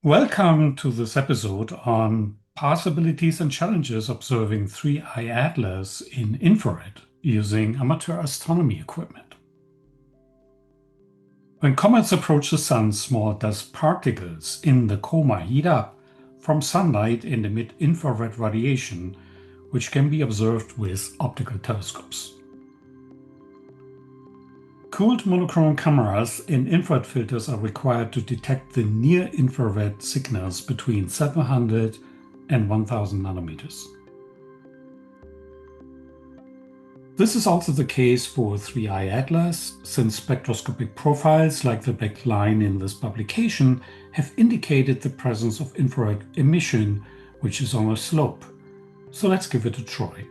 Welcome to this episode on possibilities and challenges observing 3I Atlas in infrared using amateur astronomy equipment. When comets approach the sun, small dust particles in the coma heat up from sunlight and emit infrared radiation, which can be observed with optical telescopes. Cooled monochrome cameras and infrared filters are required to detect the near-infrared signals between 700 and 1000 nanometers. This is also the case for 3I Atlas, since spectroscopic profiles like the black line in this publication have indicated the presence of infrared emission, which is on a slope. So let's give it a try.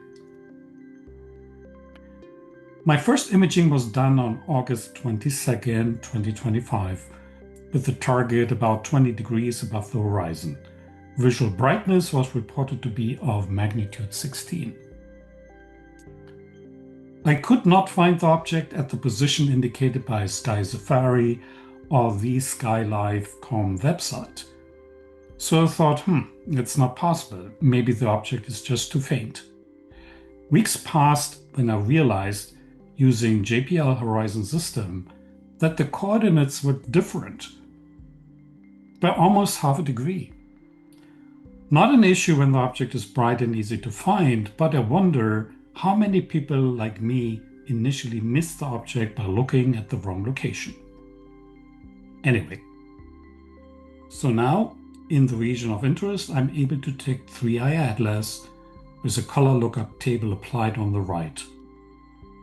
My first imaging was done on August 22nd, 2025, with the target about 20 degrees above the horizon. Visual brightness was reported to be of magnitude 16. I could not find the object at the position indicated by Sky Safari or the SkyLive.com website. So I thought, it's not possible. Maybe the object is just too faint. Weeks passed when I realized, using JPL Horizon System, that the coordinates were different by almost half a degree. Not an issue when the object is bright and easy to find, but I wonder how many people like me initially missed the object by looking at the wrong location. Anyway, so now in the region of interest, I'm able to take 3I Atlas with a color lookup table applied on the right.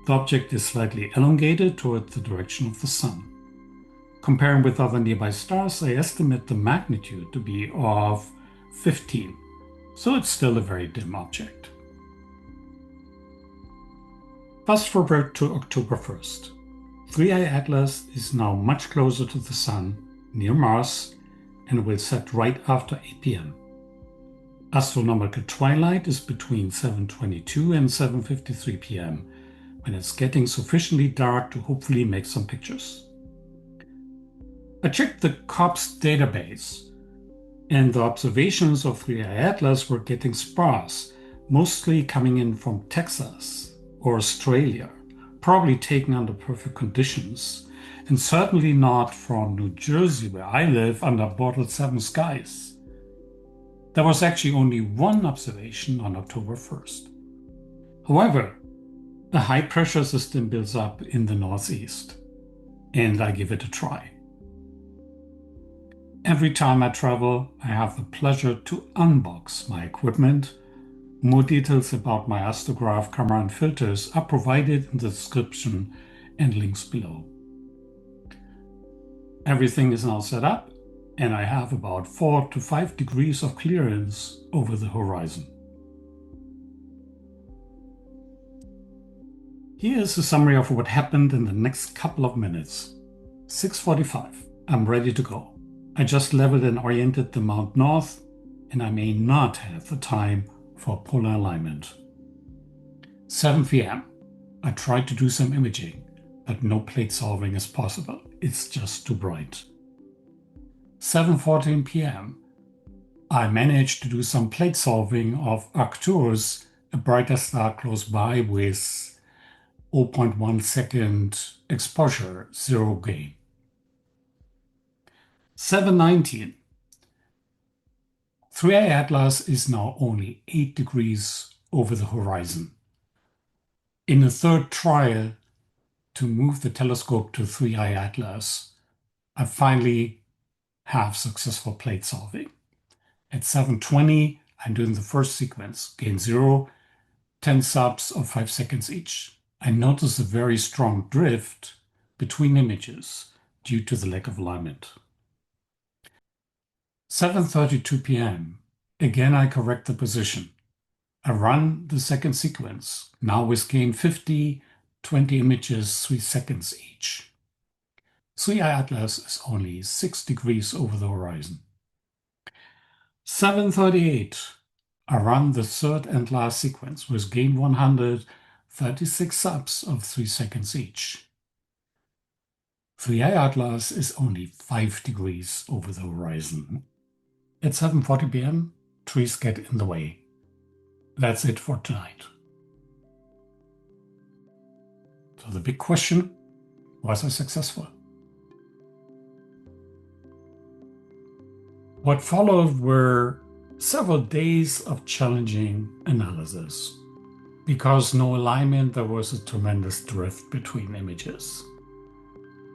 The object is slightly elongated toward the direction of the sun. Comparing with other nearby stars, I estimate the magnitude to be of 15, so it's still a very dim object. Fast forward to October 1st. 3I Atlas is now much closer to the sun, near Mars, and will set right after 8 p.m. Astronomical twilight is between 7:22 and 7:53 p.m., when it's getting sufficiently dark to hopefully make some pictures. I checked the COPS database, and the observations of 3I Atlas were getting sparse, mostly coming in from Texas or Australia, probably taken under perfect conditions, and certainly not from New Jersey, where I live, under bottled 7 skies. There was actually only one observation on October 1st. However, a high-pressure system builds up in the northeast, and I give it a try. Every time I travel, I have the pleasure to unbox my equipment. More details about my astrograph camera and filters are provided in the description and links below. Everything is now set up, and I have about 4 to 5 degrees of clearance over the horizon. Here is a summary of what happened in the next couple of minutes. 6:45, I'm ready to go. I just leveled and oriented the mount north, and I may not have the time for polar alignment. 7 p.m. I tried to do some imaging, but no plate solving is possible. It's just too bright. 7:14 p.m. I managed to do some plate solving of Arcturus, a brighter star close by with 0.1 second exposure, zero gain. 7:19. 3I Atlas is now only 8 degrees over the horizon. In a third trial to move the telescope to 3I Atlas, I finally have successful plate solving. At 7:20, I'm doing the first sequence, gain 0, 10 subs of 5 seconds each. I notice a very strong drift between images due to the lack of alignment. 7:32 p.m. Again, I correct the position. I run the second sequence, now with gain 50, 20 images, 3 seconds each. 3I Atlas is only 6 degrees over the horizon. 7:38. I run the third and last sequence with gain 100, 36 subs of 3 seconds each. 3I Atlas is only 5 degrees over the horizon. At 7:40 p.m., trees get in the way. That's it for tonight. So the big question, was I successful? What followed were several days of challenging analysis. Because no alignment, there was a tremendous drift between images.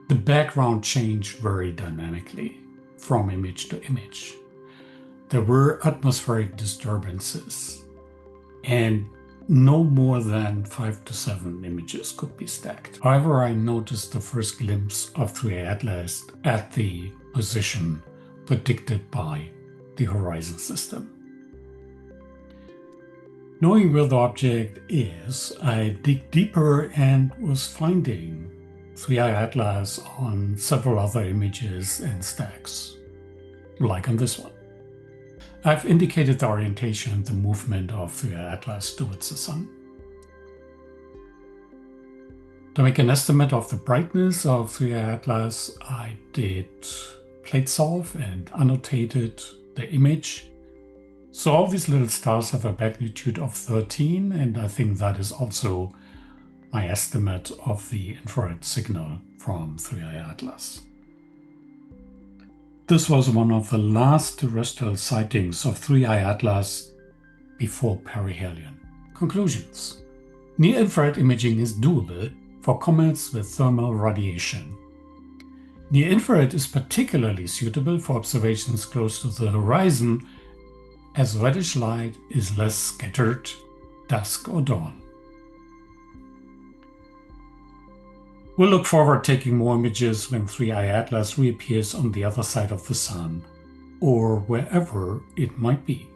The background changed very dynamically from image to image. There were atmospheric disturbances, and no more than 5 to 7 images could be stacked. However, I noticed the first glimpse of 3A Atlas at the position predicted by the horizon system. Knowing where the object is, I dig deeper and was finding 3I Atlas on several other images and stacks, like on this one. I've indicated the orientation and the movement of 3I Atlas towards the sun. To make an estimate of the brightness of 3I Atlas, I did plate solve and annotated the image. So all these little stars have a magnitude of 13, and I think that is also my estimate of the infrared signal from 3I Atlas. This was one of the last terrestrial sightings of 3I Atlas before perihelion. Conclusions. Near-infrared imaging is doable for comets with thermal radiation. Near-infrared is particularly suitable for observations close to the horizon, as reddish light is less scattered dusk or dawn. We'll look forward to taking more images when 3I Atlas reappears on the other side of the sun, or wherever it might be.